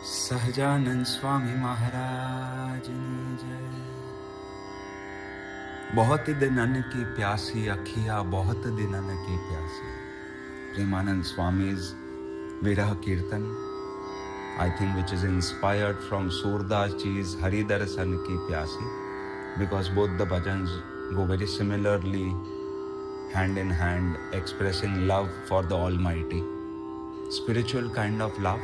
सहजानंद स्वामी महाराज ने जय। बहुत दिनन की प्यासी अखिया, बहुत दिनन की प्यासी। प्रेमानंद Swami's विरह कीर्तन, I think which is inspired from Surdas ji's Hari Darshan ki प्यासी, because both the bhajans go very similarly, hand in hand, expressing love for the Almighty, spiritual kind of love,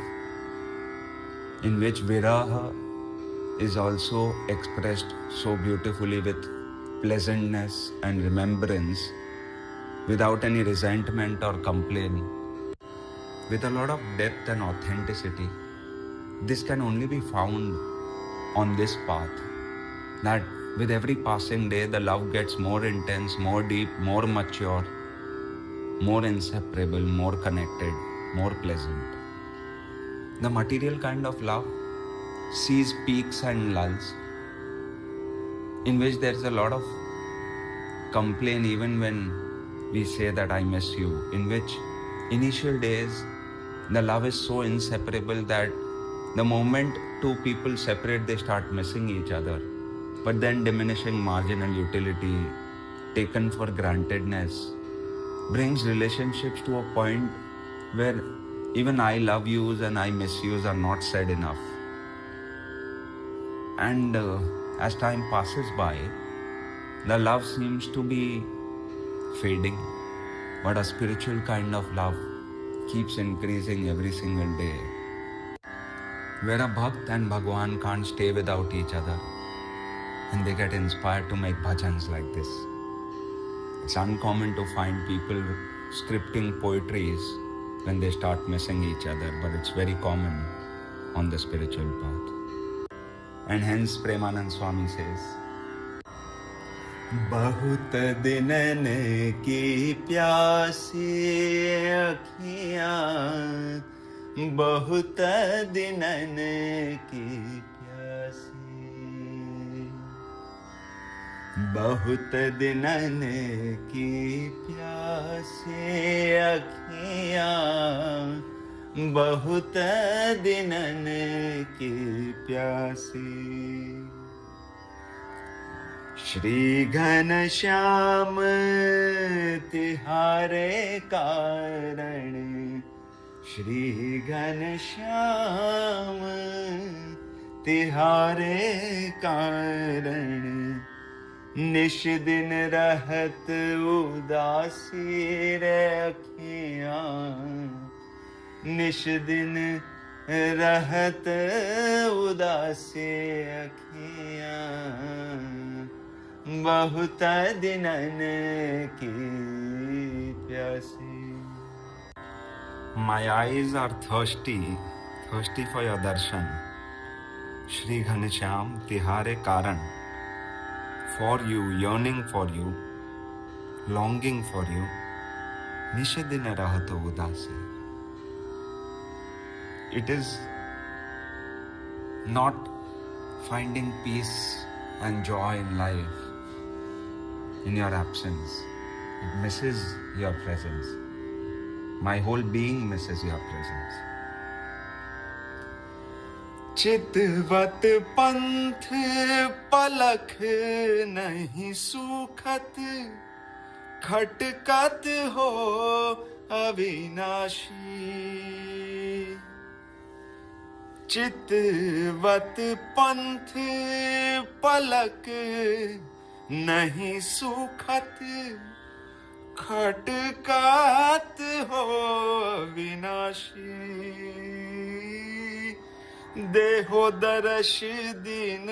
in which viraha is also expressed so beautifully with pleasantness and remembrance, without any resentment or complaint, with a lot of depth and authenticity. This can only be found on this path, that with every passing day the love gets more intense, more deep, more mature, more inseparable, more connected, more pleasant. The material kind of love sees peaks and lulls, in which there is a lot of complaint even when we say that I miss you, in which initial days the love is so inseparable that the moment two people separate, they start missing each other. But then diminishing marginal utility, taken for grantedness, brings relationships to a point where even I love yous and I miss yous are not said enough. And as time passes by, the love seems to be fading, but a spiritual kind of love keeps increasing every single day, where a Bhakt and Bhagwan can't stay without each other, and they get inspired to make bhajans like this. It's uncommon to find people scripting poetries when they start missing each other, but it's very common on the spiritual path. And hence Premanand Swami says, बहुत दिनन की प्यासी अखियाँ, बहुत दिनन की प्यासी, बहुत दिनन की प्यासी अखियाँ, बहुत दिनन की प्यासी। श्री घनश्याम तिहारे कारण, श्री घनश्याम तिहारे कारण, निश दिन रहत उदासी रे अखियाँ, निश दिन रहत उदासी अखियाँ, बहुत दिनन की प्यासी। My eyes are thirsty for your darshan, Shri Ghanshyam Tihare Karan, for you, yearning for you, longing for you, Nishe din rahato udasi. It is not finding peace and joy in life in your absence. It misses your presence. My whole being misses your presence. चितवत पंथ पलख नहीं सूखत, खटकत हो अविनाशी। चितवत पंथ पलक नहीं सूखत, खटकत हो विनाशी। देहो दर्श दिन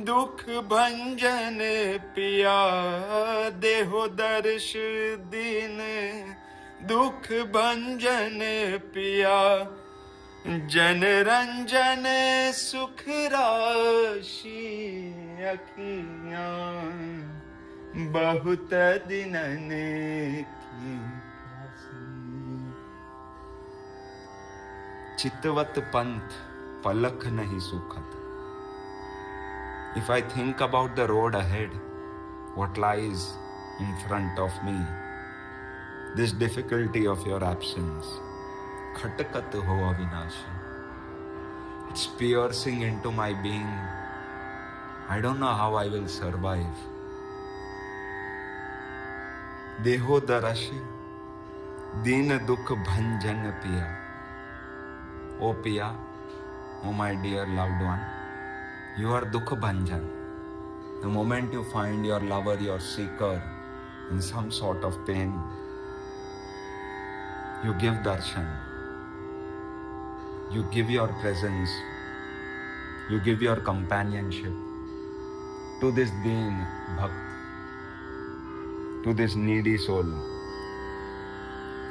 दुख भंजन पिया, देहो दर्श दिन दुख भंजन पिया, जन रंजन सुख राशि अखियाँ, बहुत दिनन की प्यासी। चितवत पंथ पलक नहीं सूखत. If I think about the road ahead, what lies in front of me, this difficulty of your absence, खटकत हो अविनाशी. It's piercing into my being. I don't know how I will survive. Deho darashi, deen dukh bhanjan piya. Oh Piya, oh my dear loved one, you are dukh bhanjan. The moment you find your lover, your seeker, in some sort of pain, you give darshan, you give your presence, you give your companionship to this deen bhakt, to this needy soul.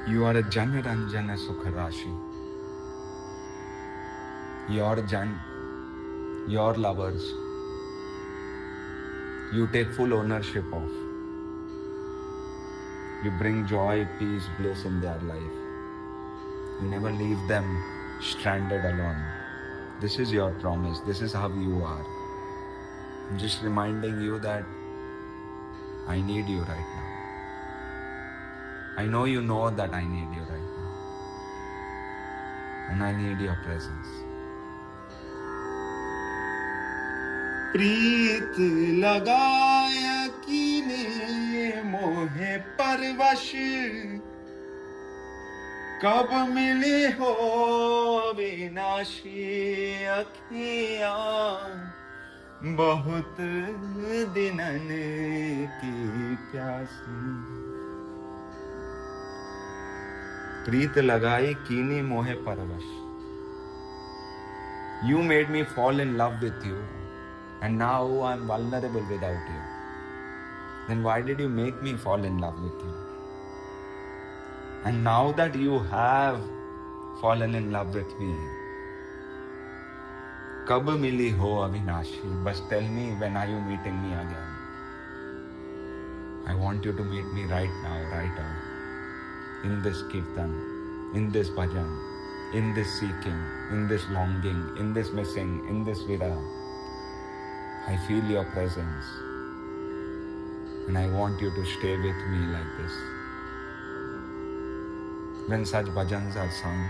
You are a Jan Ranjana Sukha Rashi. Your Jan, your lovers, you take full ownership of. You bring joy, peace, bliss in their life. You never leave them stranded alone. This is your promise. This is how you are. I'm just reminding you that I need you right now. I know you know that I need you right now. And I need your presence. प्रीत लगाया कीने मोहे परवश कब मिले हो विनाशी अखियां बहुत दिनन की प्यासी प्रीत लगाई कीने मोहे परवश You made me fall in love with you. And now I'm vulnerable without you. Then why did you make me fall in love with you? And now that you have fallen in love with me, Kab mili ho Avinashi? But tell me, when are you meeting me again? I want you to meet me right now, right now. In this kirtan, in this bhajan, in this seeking, in this longing, in this missing, in this vira. I feel your presence and I want you to stay with me like this. When such bhajans are sung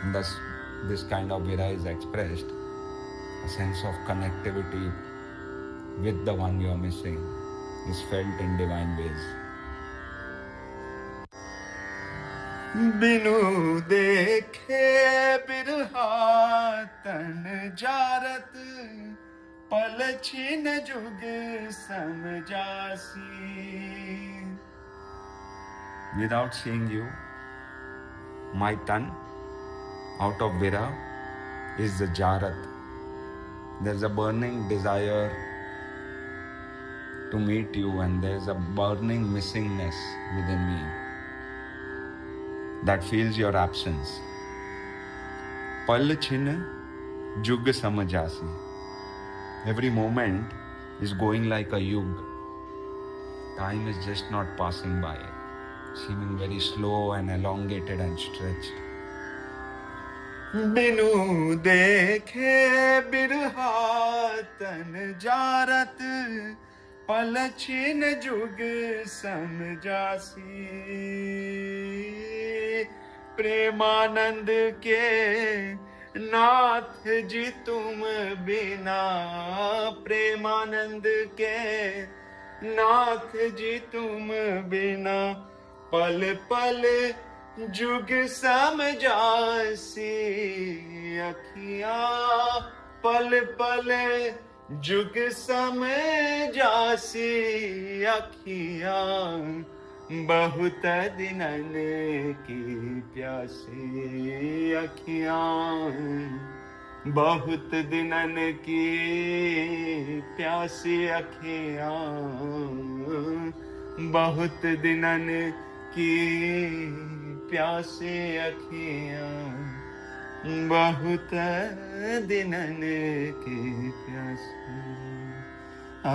and thus this kind of vira is expressed, a sense of connectivity with the one you are missing is felt in divine ways. Binu dekhe birha tan jarat पल छिन जुग समझासी Without seeing you, my tan out of vira is the jarat. There's a burning desire to meet you and there's a burning missingness within me that feels your absence. Pal chin jug samajasi. Every moment is going like a yug. Time is just not passing by, seeming very slow and elongated and stretched. Binu dekhe birha tan jarat pal chin jug samjasi premanand ke Nath ji तुम बिना प्रेमानंद के नाथ जी तुम बिना पल पल जुग समझासी अखियां पल पल जुग समझासी अखियां बहुत दिनन की प्यासी अखियां बहुत दिनन की प्यासी अखियां बहुत दिनन की प्यासी अखियां बहुत दिनन की प्यासी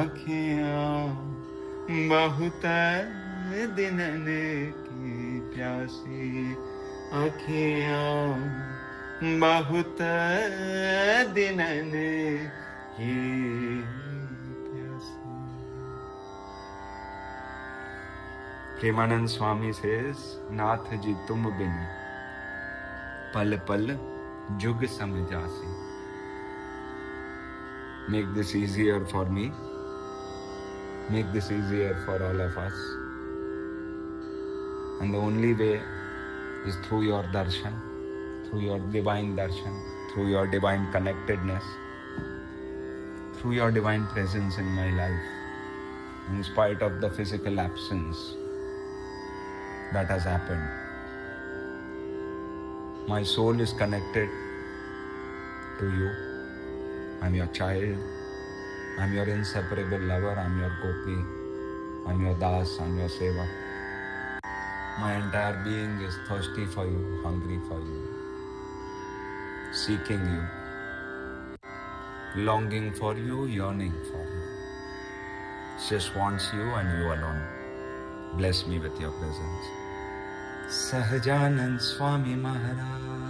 अखियां बहुत दिनन की प्यासी अखियां बहुत दिनन की प्यासी. Premanand Swami says, Nath ji तुम बिन पल पल जुग समझासी. Make this easier for me. Make this easier for all of us. And the only way is through your darshan, through your divine darshan, through your divine connectedness, through your divine presence in my life, in spite of the physical absence that has happened. My soul is connected to you. I'm your child. I'm your inseparable lover. I'm your gopi. I'm your das. I'm your seva. My entire being is thirsty for you, hungry for you, seeking you, longing for you, yearning for you. Just wants you and you alone. Bless me with your presence. Sahajanand Swami Maharaj.